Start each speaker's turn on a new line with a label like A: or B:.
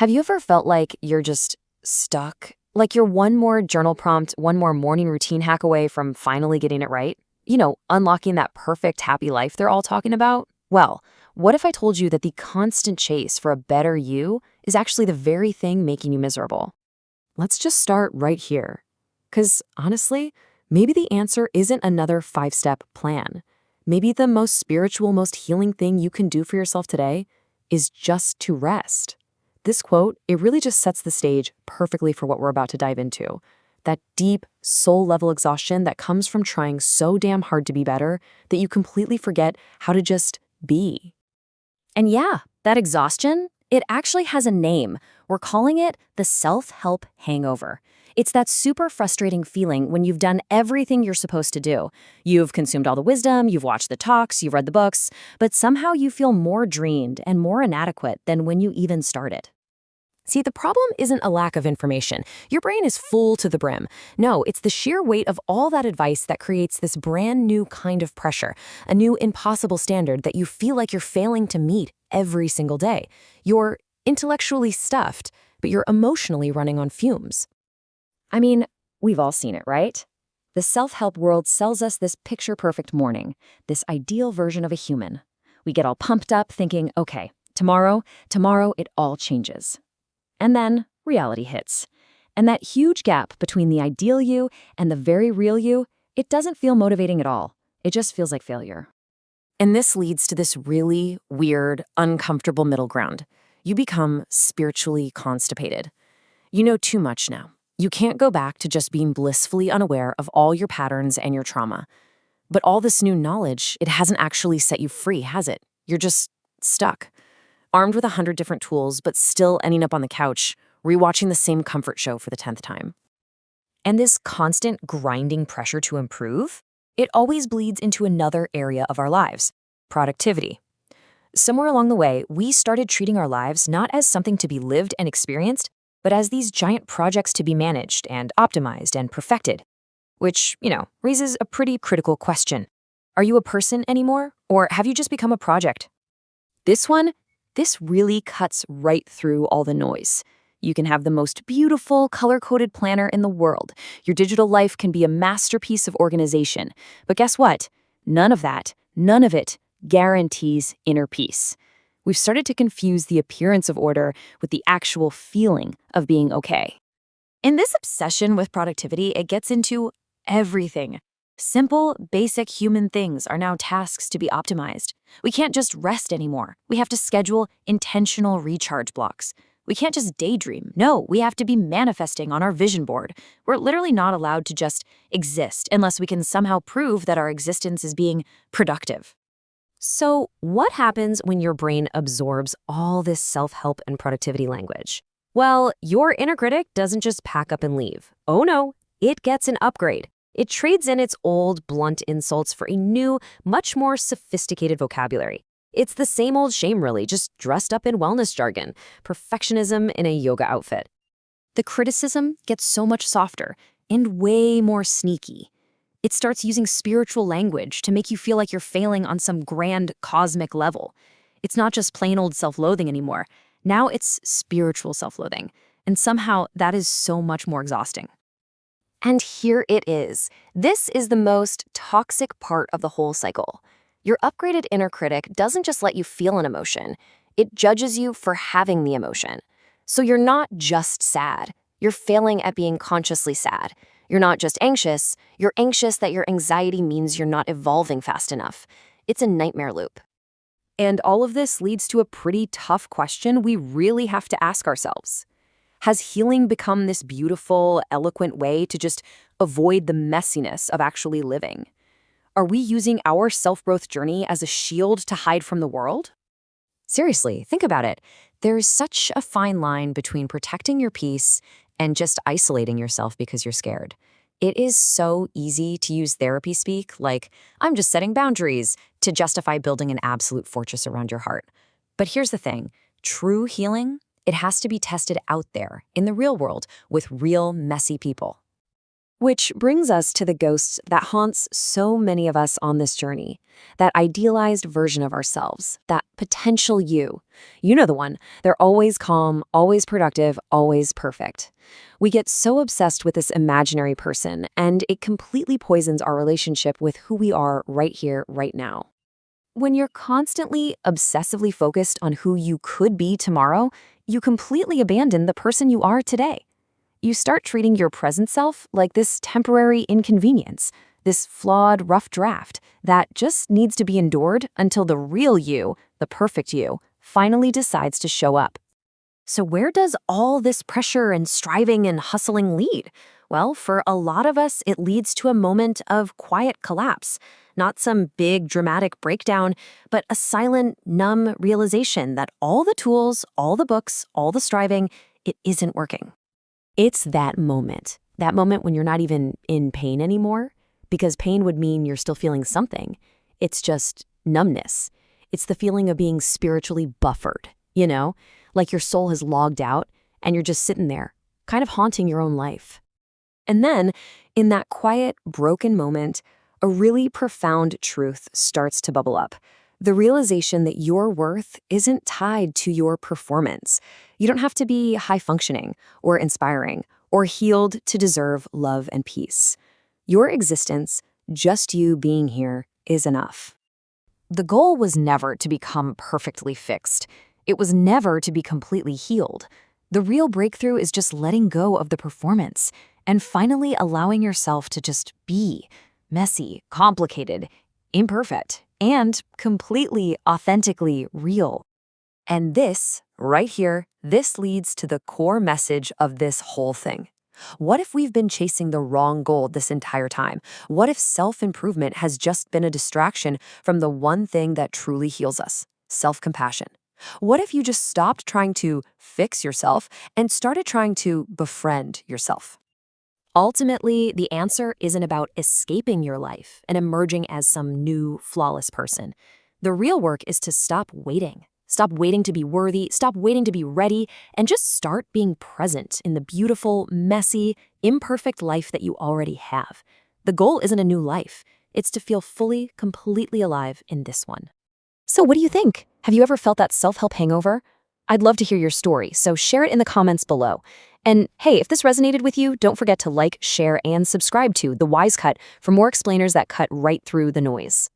A: Have you ever felt like you're just stuck? Like you're one more journal prompt, one more morning routine hack away from finally getting it right? Unlocking that perfect happy life they're all talking about? Well, what if I told you that the constant chase for a better you is actually the very thing making you miserable? Let's just start right here. Because honestly, maybe the answer isn't another 5-step plan. Maybe the most spiritual, most healing thing you can do for yourself today is just to rest. This quote, it really just sets the stage perfectly for what we're about to dive into. That deep, soul-level exhaustion that comes from trying so damn hard to be better that you completely forget how to just be.
B: And yeah, that exhaustion, it actually has a name. We're calling it the self-help hangover. It's that super frustrating feeling when you've done everything you're supposed to do. You've consumed all the wisdom, you've watched the talks, you've read the books, but somehow you feel more drained and more inadequate than when you even started.
A: See, the problem isn't a lack of information. Your brain is full to the brim. No, it's the sheer weight of all that advice that creates this brand new kind of pressure, a new impossible standard that you feel like you're failing to meet every single day. You're intellectually stuffed, but you're emotionally running on fumes.
B: I mean, we've all seen it, right? The self-help world sells us this picture-perfect morning, this ideal version of a human. We get all pumped up thinking, okay, tomorrow it all changes. And then reality hits. And that huge gap between the ideal you and the very real you, it doesn't feel motivating at all. It just feels like failure.
A: And this leads to this really weird, uncomfortable middle ground. You become spiritually constipated. You know too much now. You can't go back to just being blissfully unaware of all your patterns and your trauma. But all this new knowledge, it hasn't actually set you free, has it? You're just stuck. Armed with 100 different tools, but still ending up on the couch, rewatching the same comfort show for the 10th time. And this constant grinding pressure to improve, it always bleeds into another area of our lives, productivity. Somewhere along the way, we started treating our lives not as something to be lived and experienced, but as these giant projects to be managed and optimized and perfected. Which, raises a pretty critical question. Are you a person anymore, or have you just become a project? This really cuts right through all the noise. You can have the most beautiful, color-coded planner in the world. Your digital life can be a masterpiece of organization. But guess what? None of it guarantees inner peace. We've started to confuse the appearance of order with the actual feeling of being okay. In this obsession with productivity, it gets into everything. Simple, basic human things are now tasks to be optimized. We can't just rest anymore. We have to schedule intentional recharge blocks. We can't just daydream. No, we have to be manifesting on our vision board. We're literally not allowed to just exist unless we can somehow prove that our existence is being productive. So, what happens when your brain absorbs all this self-help and productivity language? Well, your inner critic doesn't just pack up and leave. Oh no, it gets an upgrade. It trades in its old, blunt insults for a new, much more sophisticated vocabulary. It's the same old shame, really, just dressed up in wellness jargon, perfectionism in a yoga outfit. The criticism gets so much softer and way more sneaky. It starts using spiritual language to make you feel like you're failing on some grand cosmic level. It's not just plain old self-loathing anymore. Now it's spiritual self-loathing. And somehow that is so much more exhausting. And here it is. This is the most toxic part of the whole cycle. Your upgraded inner critic doesn't just let you feel an emotion. It judges you for having the emotion. So you're not just sad. You're failing at being consciously sad. You're not just anxious. You're anxious that your anxiety means you're not evolving fast enough. It's a nightmare loop. And all of this leads to a pretty tough question we really have to ask ourselves. Has healing become this beautiful, eloquent way to just avoid the messiness of actually living? Are we using our self-growth journey as a shield to hide from the world? Seriously, think about it. There's such a fine line between protecting your peace and just isolating yourself because you're scared. It is so easy to use therapy speak, like, I'm just setting boundaries, to justify building an absolute fortress around your heart. But here's the thing. True healing, it has to be tested out there, in the real world, with real, messy people.
B: Which brings us to the ghost that haunts so many of us on this journey. That idealized version of ourselves, that potential you. You know the one. They're always calm, always productive, always perfect. We get so obsessed with this imaginary person, and it completely poisons our relationship with who we are right here, right now. When you're constantly, obsessively focused on who you could be tomorrow, you completely abandon the person you are today. You start treating your present self like this temporary inconvenience, this flawed, rough draft that just needs to be endured until the real you, the perfect you, finally decides to show up. So where does all this pressure and striving and hustling lead? Well, for a lot of us, it leads to a moment of quiet collapse. Not some big dramatic breakdown, but a silent, numb realization that all the tools, all the books, all the striving, it isn't working. It's that moment when you're not even in pain anymore, because pain would mean you're still feeling something. It's just numbness. It's the feeling of being spiritually buffered, like your soul has logged out and you're just sitting there, kind of haunting your own life. And then, in that quiet, broken moment, a really profound truth starts to bubble up. The realization that your worth isn't tied to your performance. You don't have to be high-functioning or inspiring or healed to deserve love and peace. Your existence, just you being here, is enough. The goal was never to become perfectly fixed. It was never to be completely healed. The real breakthrough is just letting go of the performance and finally allowing yourself to just be messy, complicated, imperfect, and completely, authentically real. And this, right here, this leads to the core message of this whole thing. What if we've been chasing the wrong goal this entire time? What if self-improvement has just been a distraction from the one thing that truly heals us, self-compassion? What if you just stopped trying to fix yourself and started trying to befriend yourself? Ultimately, the answer isn't about escaping your life and emerging as some new, flawless person. The real work is to stop waiting. Stop waiting to be worthy, stop waiting to be ready, and just start being present in the beautiful, messy, imperfect life that you already have. The goal isn't a new life. It's to feel fully, completely alive in this one. So what do you think? Have you ever felt that self-help hangover? I'd love to hear your story, so share it in the comments below. And hey, if this resonated with you, don't forget to like, share, and subscribe to The Wise Cut for more explainers that cut right through the noise.